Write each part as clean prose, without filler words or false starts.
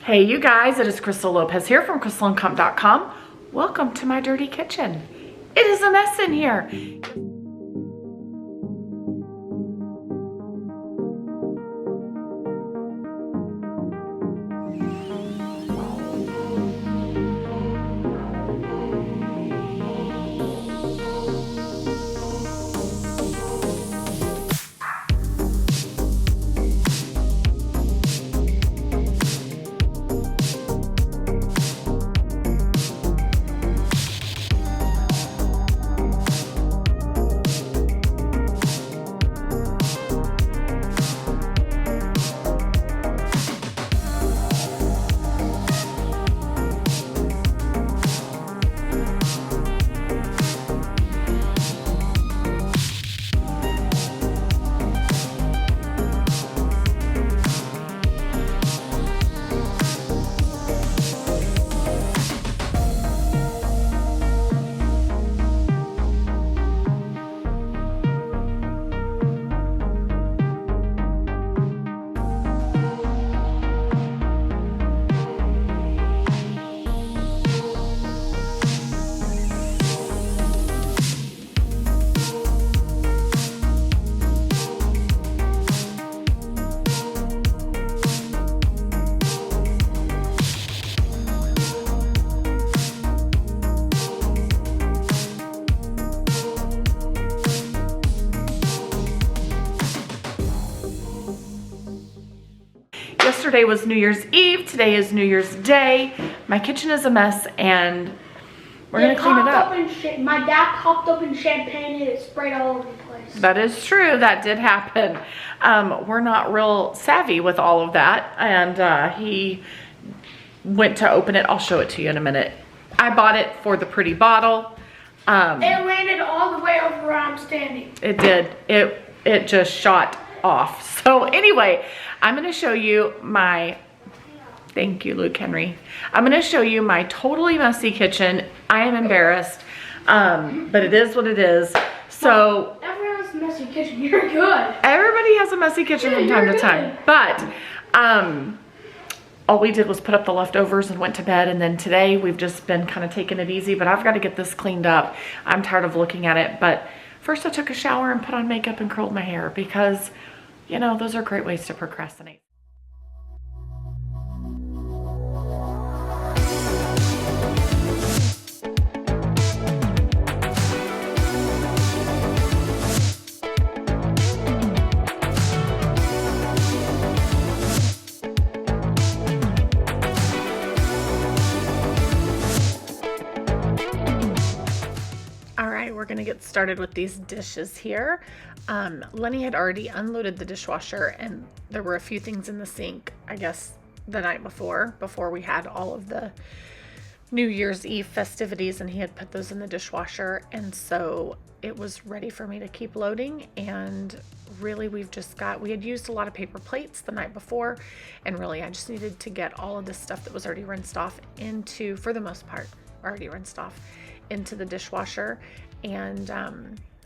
Hey you guys, it is Crystal Lopez here from crystallandcomp.com. Welcome to my dirty kitchen. It is a mess in here. Yesterday was New Year's Eve. Today is New Year's Day. My kitchen is a mess and we're gonna clean it up. My dad popped open champagne and it sprayed all over the place. That is true. That did happen. We're not real savvy with all of that. And he went to open it. I'll show it to you in a minute. I bought it for the pretty bottle. It landed all the way over where I'm standing. It did. It just shot off. So anyway, I'm going to show you my, thank you, Luke Henry. I'm going to show you my totally messy kitchen. I am embarrassed, but it is what it is. So everyone has a messy kitchen. You're good. Everybody has a messy kitchen from time to time. But all we did was put up the leftovers and went to bed. And then today we've just been kind of taking it easy, but I've got to get this cleaned up. I'm tired of looking at it. But first I took a shower and put on makeup and curled my hair because, you know, those are great ways to procrastinate. We're gonna get started with these dishes here. Lenny had already unloaded the dishwasher and there were a few things in the sink, I guess the night before we had all of the New Year's Eve festivities, and he had put those in the dishwasher, and so it was ready for me to keep loading. And really we had used a lot of paper plates the night before, and really I just needed to get all of this stuff that was already rinsed off into, for the most part already rinsed off, into the dishwasher. And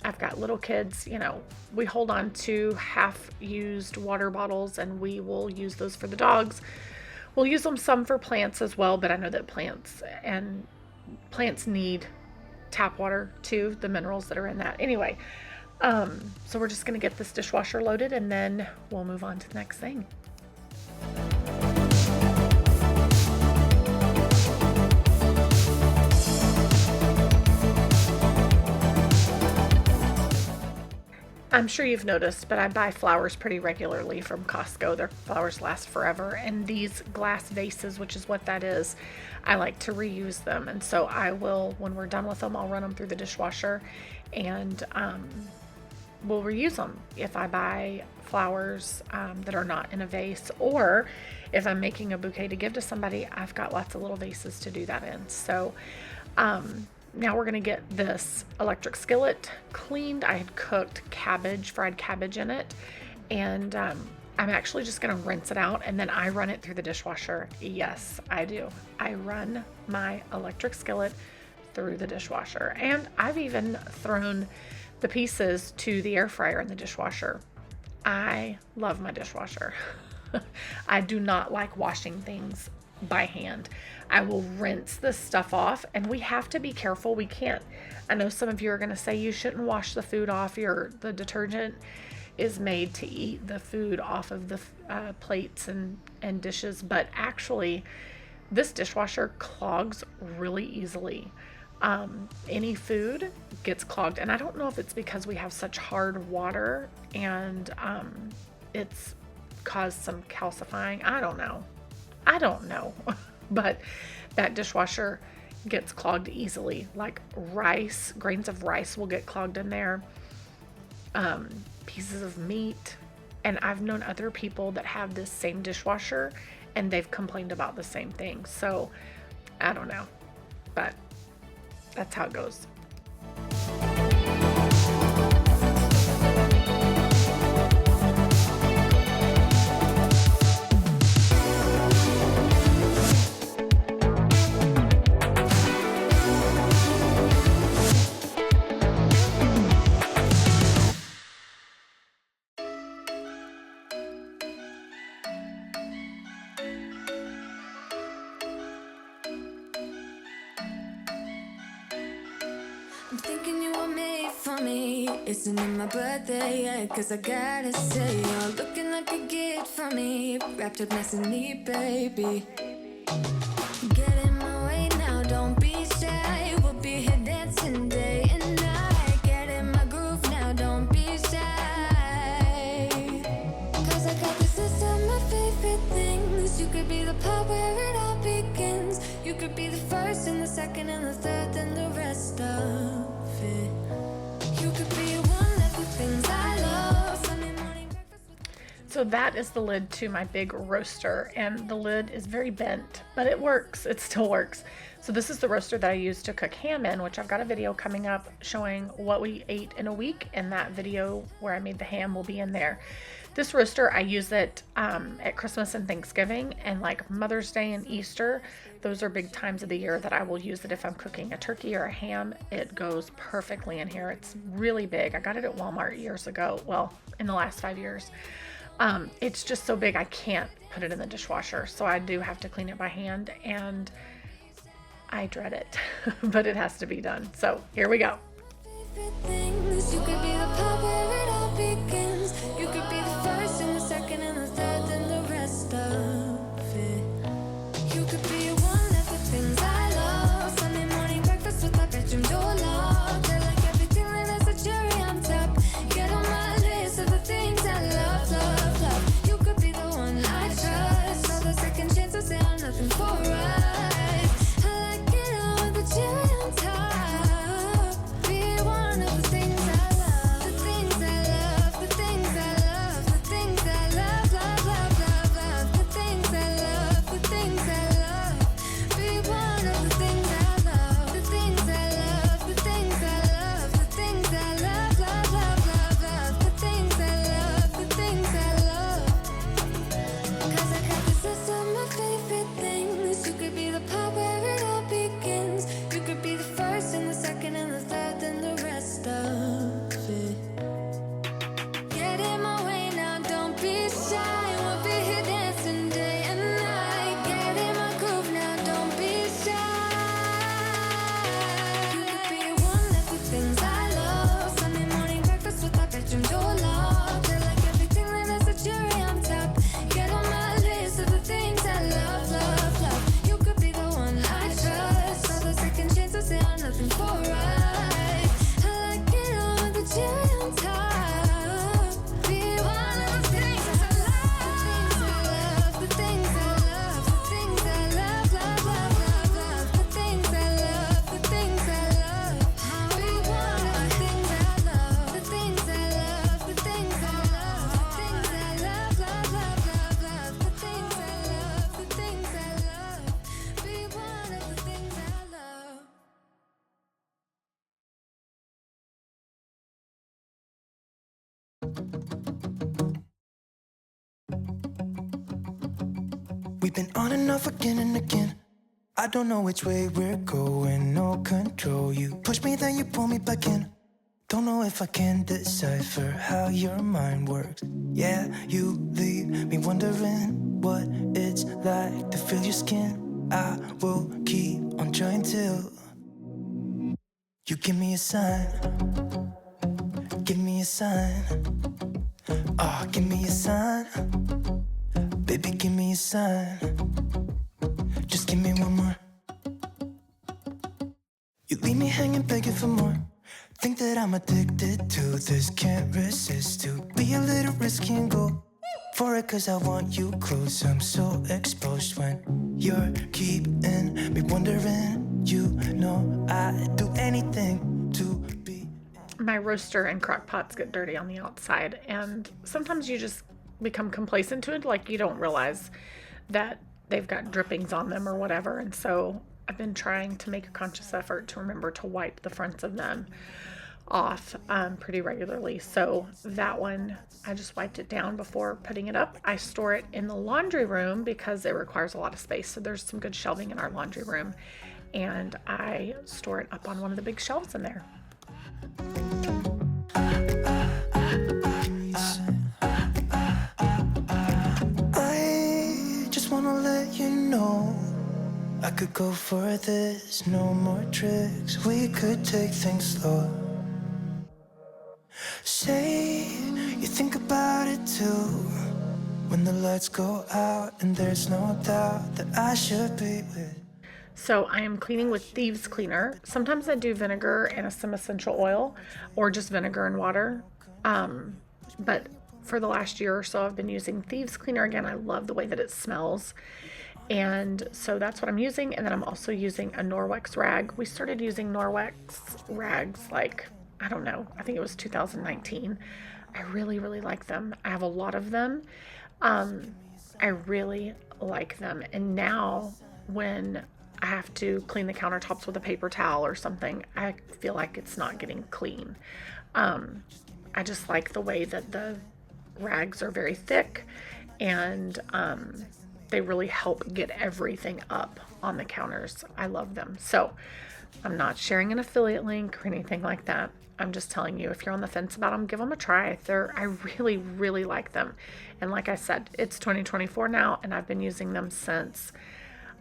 I've got little kids, you know, we hold on to half-used water bottles and we will use those for the dogs. We'll use them some for plants as well, but I know that plants need tap water too, the minerals that are in that. Anyway, so we're just gonna get this dishwasher loaded and then we'll move on to the next thing. I'm sure you've noticed, but I buy flowers pretty regularly from Costco. Their flowers last forever. And these glass vases, which is what that is, I like to reuse them. And so I will, when we're done with them, I'll run them through the dishwasher and we'll reuse them. If I buy flowers that are not in a vase, or if I'm making a bouquet to give to somebody, I've got lots of little vases to do that in. So now we're gonna get this electric skillet cleaned. I had cooked cabbage, fried cabbage in it, and I'm actually just gonna rinse it out and then I run it through the dishwasher. Yes, I do. I run my electric skillet through the dishwasher, and I've even thrown the pieces to the air fryer in the dishwasher. I love my dishwasher. I do not like washing things by hand. I will rinse this stuff off, and we have to be careful. We can't. I know some of you are going to say you shouldn't wash the food off. The detergent is made to eat the food off of the plates and dishes, but actually, this dishwasher clogs really easily. Any food gets clogged, and I don't know if it's because we have such hard water and it's caused some calcifying. I don't know. But that dishwasher gets clogged easily. Like rice, grains of rice will get clogged in there, pieces of meat. And I've known other people that have this same dishwasher and they've complained about the same thing. So I don't know, but that's how it goes. I'm thinking you were made for me. Isn't it my birthday yet? Cause I gotta say, you're looking like a gift for me. Wrapped up nice and neat, baby. Get in my way now, don't be shy. We'll be here dancing day and night. Get in my groove now, don't be shy. Cause I got this list of my favorite things. You could be the part where it all begins. You could be the first and the second and the third and the rest of it. You could be one of the things I love. Sunday morning breakfast with... So that is the lid to my big roaster, and the lid is very bent, but it works. It still works. So this is the roaster that I use to cook ham in, which I've got a video coming up showing what we ate in a week, and that video where I made the ham will be in there. This roaster, I use it at Christmas and Thanksgiving, and like Mother's Day and Easter. Those are big times of the year that I will use it if I'm cooking a turkey or a ham. It goes perfectly in here. It's really big. I got it at Walmart years ago. Well, in the last 5 years. It's just so big I can't put it in the dishwasher. So I do have to clean it by hand, and I dread it, but it has to be done. So here we go. Things. You could be the part where it all begins. You could be the first and the second and the third and the rest of it. You could be one of the things I love. Sunday morning breakfast with my bedroom door locked. I like everything that has a cherry on top. Get on my list of the things I love, love, love. You could be the one I trust. All the second chances, they are nothing for us. I like it all with the cherry on top. We've been on and off again and again. I don't know which way we're going, no control. You push me, then you pull me back in. Don't know if I can decipher how your mind works. Yeah, you leave me wondering what it's like to feel your skin. I will keep on trying till you give me a sign. Give me a sign. Oh, give me a sign. Baby, give me a sign. Just give me one more. You leave me hanging, begging for more. Think that I'm addicted to this, can't resist to be a little risky and go for it, cause I want you close. I'm so exposed when you're keeping me wondering. You know I'd do anything to be. My roaster and crock pots get dirty on the outside, and sometimes you just become complacent to it, like you don't realize that they've got drippings on them or whatever. And so I've been trying to make a conscious effort to remember to wipe the fronts of them off pretty regularly. So that one, I just wiped it down before putting it up. I store it in the laundry room because it requires a lot of space. So there's some good shelving in our laundry room, and I store it up on one of the big shelves in there. I just wanna let you know I could go for this, no more tricks. We could take things slow. Say you think about it too when the lights go out, and there's no doubt that I should be with. So I am cleaning with Thieves Cleaner. Sometimes I do vinegar and some essential oil, or just vinegar and water. But for the last year or so, I've been using Thieves Cleaner again. I love the way that it smells. And so that's what I'm using. And then I'm also using a Norwex rag. We started using Norwex rags like, I don't know, I think it was 2019. I really, really like them. I have a lot of them. I really like them. And now when I have to clean the countertops with a paper towel or something, I feel like it's not getting clean. I just like the way that the rags are very thick, and they really help get everything up on the counters. I love them. So I'm not sharing an affiliate link or anything like that. I'm just telling you, if you're on the fence about them, give them a try. I really, really like them. And like I said, it's 2024 now, and I've been using them since,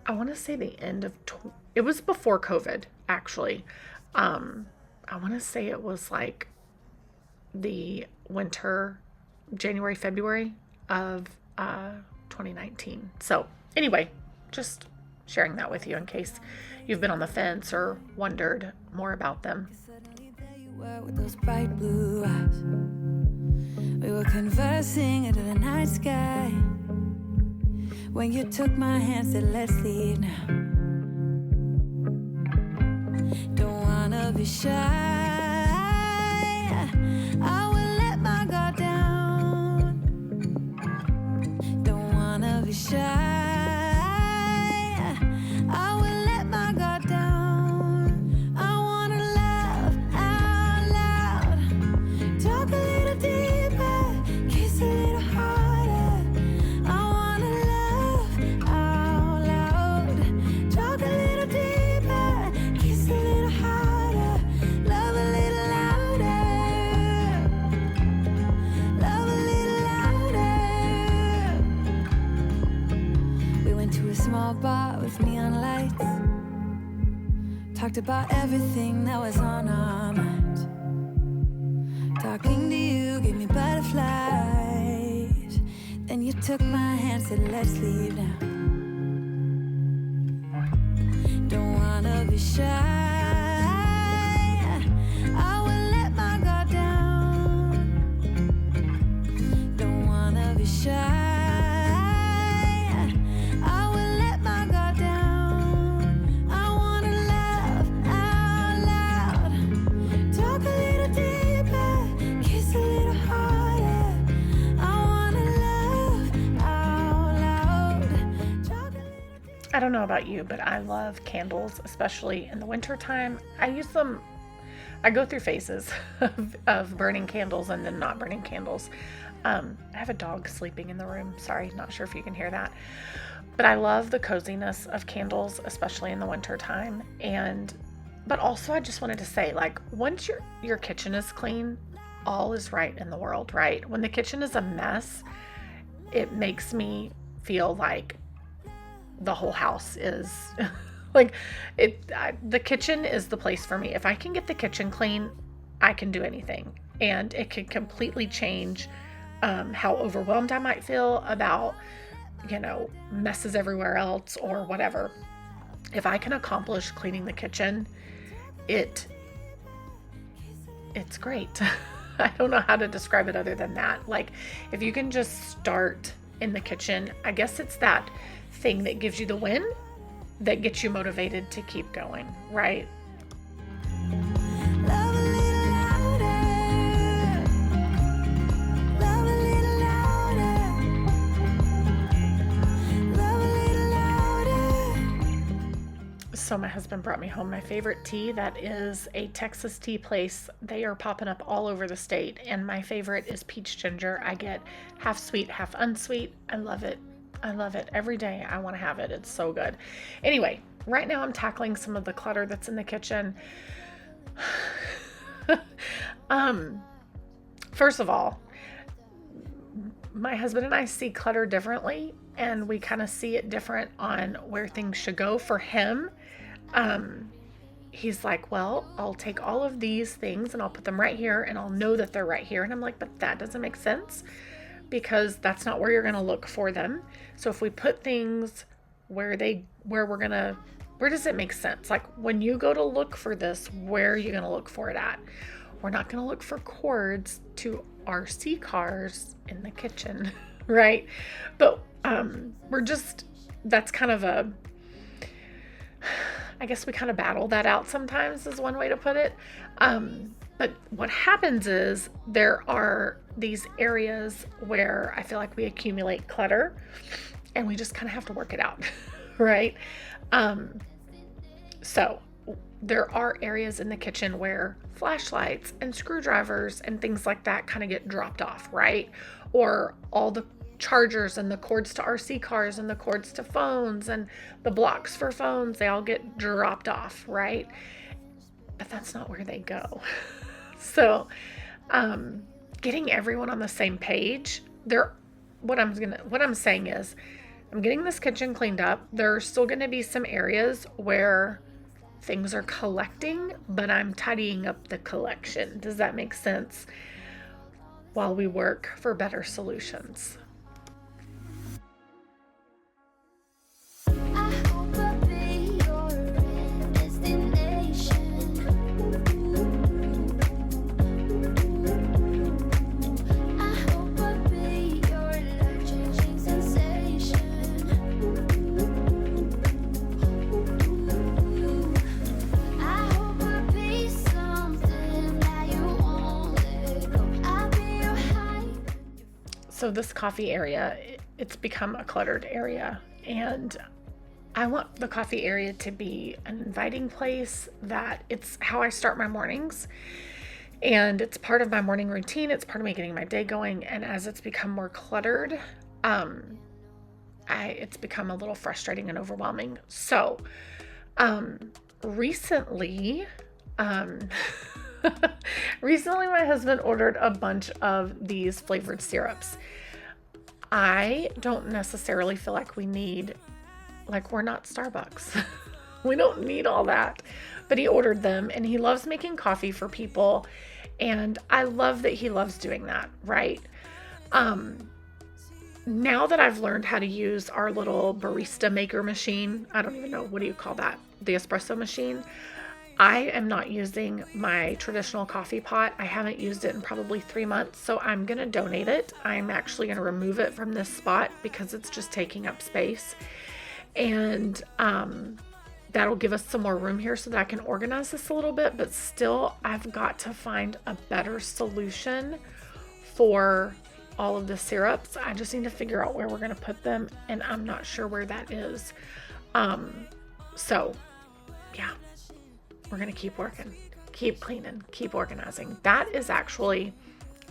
I want to say the end of, it was before COVID, actually. I want to say it was like the winter, January, February of 2019. So anyway, just sharing that with you in case you've been on the fence or wondered more about them. Suddenly there you were with those bright blue eyes. We were conversing under the night sky when you took my hand, said let's leave now. Don't wanna be shy, I will let my guard down. Don't wanna be shy, I will let my guard down. I wanna laugh out loud, talk a little deeper, kiss a little harder. I wanna laugh out loud, talk a little deeper, kiss a little harder, love a little louder, love a little louder. We went to a small bar with neon lights, talked about everything that was on our minds. Talking to you gave me butterflies. Then you took my hand, said let's leave now. Don't wanna be shy, I will let my guard down. Don't wanna be shy, I will let my guard down. I wanna laugh out loud, talk a little deeper, kiss a little harder. I wanna laugh out loud, talk a little deeper. I don't know about you, but I love candles, especially in the winter time. I use them, I go through phases of burning candles and then not burning candles. I have a dog sleeping in the room. Sorry, not sure if you can hear that. But I love the coziness of candles, especially in the winter time. And But also I just wanted to say, like, once your kitchen is clean, all is right in the world, right? When the kitchen is a mess, it makes me feel like the whole house is like the kitchen is the place for me. If I can get the kitchen clean, I can do anything, and it can completely change how overwhelmed I might feel about, messes everywhere else or whatever. If I can accomplish cleaning the kitchen, it's great. I don't know how to describe it other than that. Like, if you can just start in the kitchen, I guess it's that thing that gives you the win that gets you motivated to keep going, right? Love a little louder. Love a little louder. Love a little louder. So my husband brought me home my favorite tea. That is a Texas tea place. They are popping up all over the state, and my favorite is peach ginger. I get half sweet, half unsweet. I love it. I love it. Every day I want to have it. It's so good. Anyway, right now I'm tackling some of the clutter that's in the kitchen. First of all, my husband and I see clutter differently, and we kind of see it different on where things should go. For him, he's like, well, I'll take all of these things and I'll put them right here, and I'll know that they're right here. And I'm like, but that doesn't make sense, because that's not where you're going to look for them. So if we put things where does it make sense? Like, when you go to look for this, where are you going to look for it at? We're not going to look for cords to RC cars in the kitchen, right? But that's kind of I guess we kind of battle that out sometimes, is one way to put it. But what happens is there are these areas where I feel like we accumulate clutter, and we just kind of have to work it out, right? So there are areas in the kitchen where flashlights and screwdrivers and things like that kind of get dropped off, right? Or all the chargers and the cords to RC cars and the cords to phones and the blocks for phones, they all get dropped off, right? But that's not where they go. So, getting everyone on the same page, what I'm saying is, I'm getting this kitchen cleaned up. There are still going to be some areas where things are collecting, but I'm tidying up the collection. Does that make sense? While we work for better solutions. I hope I'll be your destination. I hope I'll be your life-changing sensation. I hope I'll be something that you won't let go. I'll be your high. So this coffee area, it's become a cluttered area, and I want the coffee area to be an inviting place, that it's how I start my mornings, and it's part of my morning routine. It's part of me getting my day going. And as it's become more cluttered, it's become a little frustrating and overwhelming. So recently my husband ordered a bunch of these flavored syrups. I don't necessarily feel like we're not Starbucks. We don't need all that. But he ordered them, and he loves making coffee for people. And I love that he loves doing that, right? Now that I've learned how to use our little barista maker machine, I don't even know, what do you call that? The espresso machine. I am not using my traditional coffee pot. I haven't used it in probably 3 months, so I'm going to donate it. I'm actually going to remove it from this spot because it's just taking up space. And that'll give us some more room here so that I can organize this a little bit, but still I've got to find a better solution for all of the syrups. I just need to figure out where we're going to put them, and I'm not sure where that is. So yeah, we're going to keep working, keep cleaning, keep organizing. That is actually,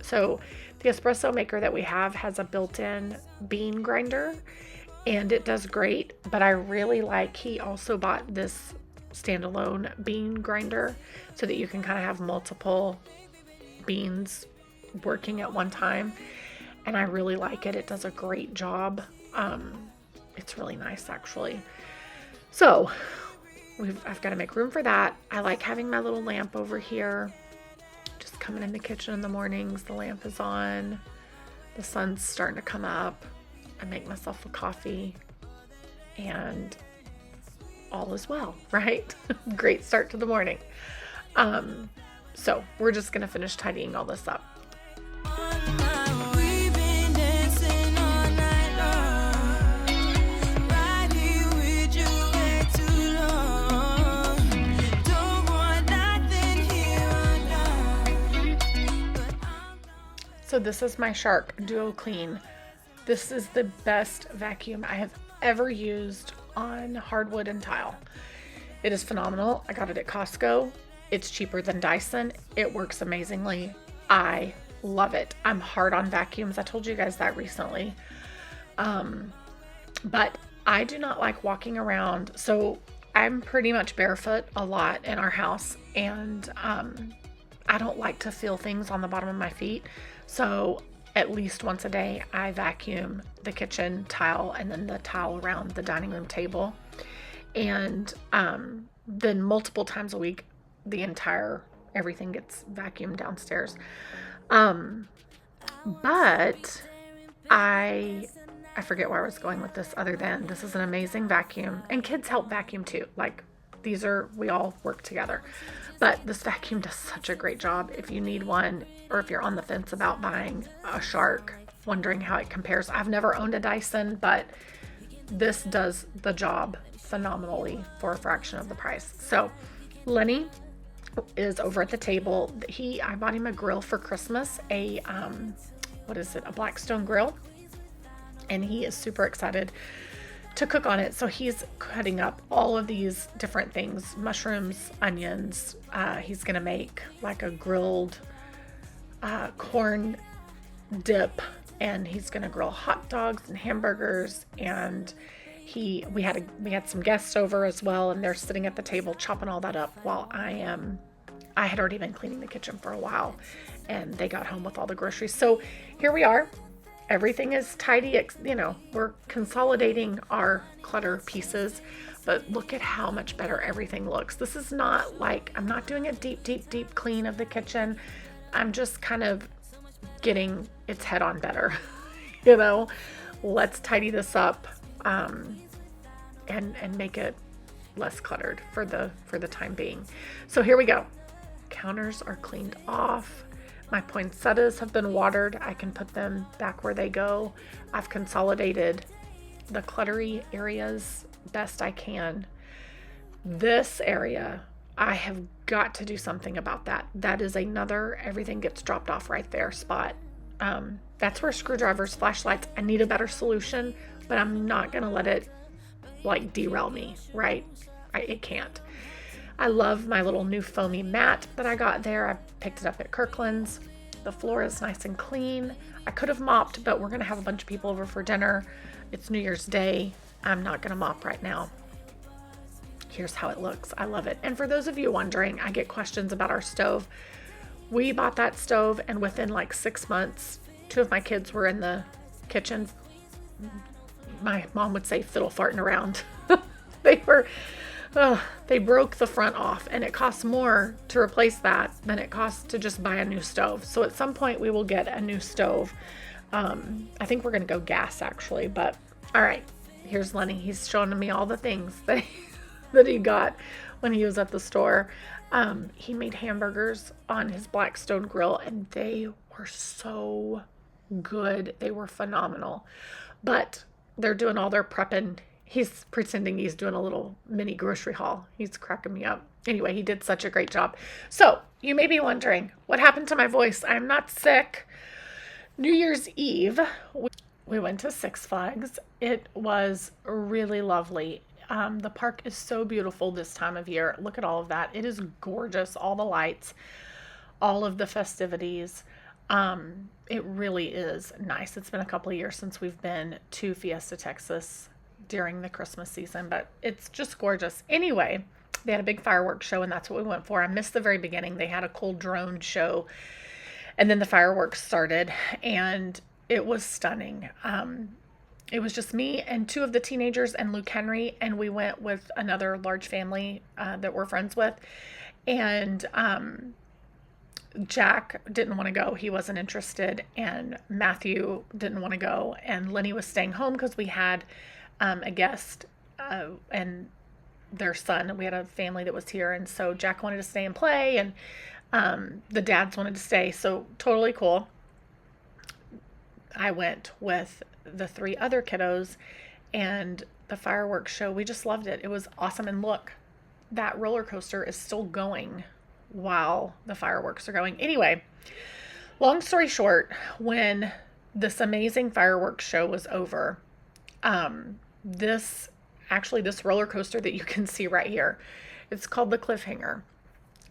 so the espresso maker that we have has a built-in bean grinder, and it does great, but I really like, he also bought this standalone bean grinder so that you can kind of have multiple beans working at one time. And I really like it. It does a great job. It's really nice, actually. So I've got to make room for that. I like having my little lamp over here. Just coming in the kitchen in the mornings, the lamp is on. The sun's starting to come up. I make myself a coffee and all is well, right? Great start to the morning. So we're just going to finish tidying all this up. So this is my Shark DuoClean. This is the best vacuum I have ever used on hardwood and tile. It is phenomenal. I got it at Costco. It's cheaper than Dyson. It works amazingly. I love it. I'm hard on vacuums. I told you guys that recently. But I do not like walking around. So I'm pretty much barefoot a lot in our house, and I don't like to feel things on the bottom of my feet. So at least once a day, I vacuum the kitchen tile and then the tile around the dining room table. And then multiple times a week, everything gets vacuumed downstairs. But I forget where I was going with this other than this is an amazing vacuum. And kids help vacuum too. Like we all work together. But this vacuum does such a great job. If you need one, or if you're on the fence about buying a Shark, wondering how it compares. I've never owned a Dyson, but this does the job phenomenally for a fraction of the price. So Lenny is over at the table. I bought him a grill for Christmas, a Blackstone grill. And he is super excited to cook on it. So he's cutting up all of these different things, mushrooms, onions. He's gonna make like a grilled corn dip, and he's gonna grill hot dogs and hamburgers. And we had some guests over as well, and they're sitting at the table chopping all that up while I had already been cleaning the kitchen for a while, and they got home with all the groceries. So here we are. Everything is tidy, we're consolidating our clutter pieces, but look at how much better everything looks. This is not like, I'm not doing a deep clean of the kitchen. I'm just kind of getting its head on better, let's tidy this up, and make it less cluttered for the time being. So here we go. Counters are cleaned off. My poinsettias have been watered. I can put them back where they go. I've consolidated the cluttery areas best I can. This area, I have got to do something about that. That is another, everything gets dropped off right there spot. That's where screwdrivers, flashlights, I need a better solution, but I'm not going to let it derail me, right? It can't. I love my little new foamy mat that I got there. I picked it up at Kirkland's. The floor is nice and clean. I could have mopped, but we're going to have a bunch of people over for dinner. It's New Year's Day. I'm not going to mop right now. Here's how it looks. I love it. And for those of you wondering, I get questions about our stove. We bought that stove, and within 6 months, 2 of my kids were in the kitchen. My mom would say fiddle farting around. They broke the front off, and it costs more to replace that than it costs to just buy a new stove. So at some point we will get a new stove. I think we're going to go gas actually, but all right, here's Lenny. He's showing me all the things that he got when he was at the store. He made hamburgers on his Blackstone grill, and they were so good. They were phenomenal, but they're doing all their prepping. He's pretending he's doing a little mini grocery haul. He's cracking me up. Anyway, he did such a great job. So you may be wondering, what happened to my voice? I'm not sick. New Year's Eve, we went to Six Flags. It was really lovely. The park is so beautiful this time of year. Look at all of that. It is gorgeous. All the lights, all of the festivities. It really is nice. It's been a couple of years since we've been to Fiesta, Texas during the Christmas season, but it's just gorgeous. Anyway, They had a big fireworks show, and that's what we went for. I missed the very beginning. They had a cool drone show, and then the fireworks started, and it was stunning. It was just me and two of the teenagers and Luke Henry, and we went with another large family that we're friends with. And Jack didn't want to go. He wasn't interested. And Matthew didn't want to go. And Lenny was staying home because we had a guest and their son. We had a family that was here. And so Jack wanted to stay and play. And the dads wanted to stay. So totally cool. I went with the three other kiddos, and the fireworks show, we just loved it. It was awesome. And look, that roller coaster is still going while the fireworks are going. Anyway, long story short, when this amazing fireworks show was over, this roller coaster that you can see right here, it's called the Cliffhanger.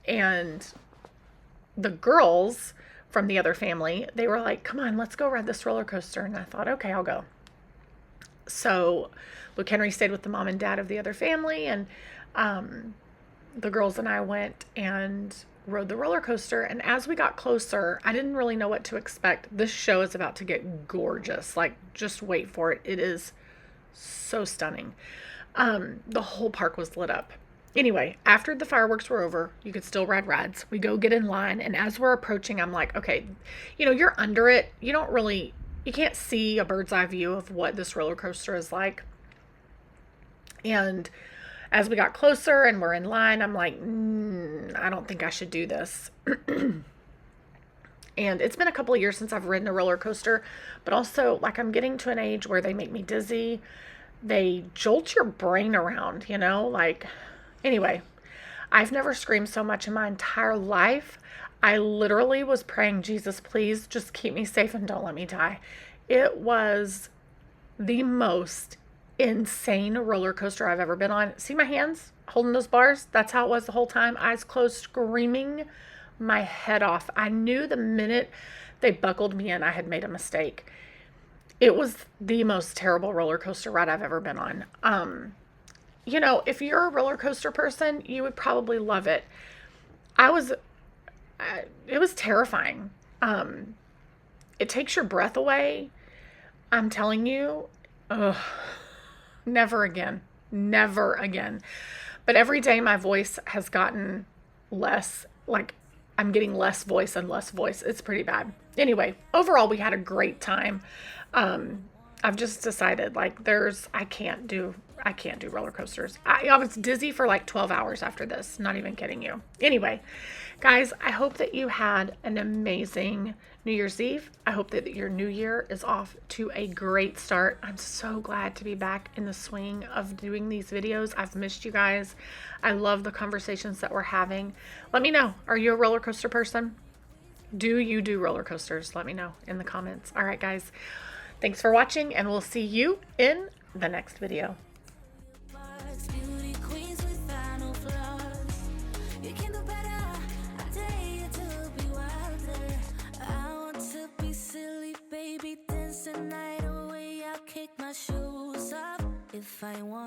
And the girls from the other family, they were like, come on, let's go ride this roller coaster. And I thought, okay, I'll go. So Luke Henry stayed with the mom and dad of the other family, and the girls and I went and rode the roller coaster. And as we got closer, I didn't really know what to expect. This show is about to get gorgeous. Like, just wait for it. It is so stunning. The whole park was lit up. Anyway, after the fireworks were over, you could still ride rides. We go get in line, and as we're approaching, I'm like, okay, you're under it. You can't see a bird's eye view of what this roller coaster is like. And as we got closer and we're in line, I'm like, I don't think I should do this. And it's been a couple of years since I've ridden a roller coaster, but also, like, I'm getting to an age where they make me dizzy. They jolt your brain around, Anyway, I've never screamed so much in my entire life. I literally was praying, Jesus, please just keep me safe and don't let me die. It was the most insane roller coaster I've ever been on. See my hands holding those bars? That's how it was the whole time. Eyes closed, screaming my head off. I knew the minute they buckled me in, I had made a mistake. It was the most terrible roller coaster ride I've ever been on. If you're a roller coaster person, you would probably love it. It was terrifying. It takes your breath away. I'm telling you, never again, never again. But every day my voice has gotten less, like I'm getting less voice and less voice. It's pretty bad. Anyway, overall, we had a great time. I've just decided, like, I can't do roller coasters. I was dizzy for like 12 hours after this. Not even kidding you. Anyway, guys, I hope that you had an amazing New Year's Eve. I hope that your new year is off to a great start. I'm so glad to be back in the swing of doing these videos. I've missed you guys. I love the conversations that we're having. Let me know. Are you a roller coaster person? Do you do roller coasters? Let me know in the comments. All right, guys. Thanks for watching, and we'll see you in the next video. Beauty queens without no flaws. You can do better. I dare you to be wilder. I want to be silly, baby, dance the night away. I'll kick my shoes off if I want.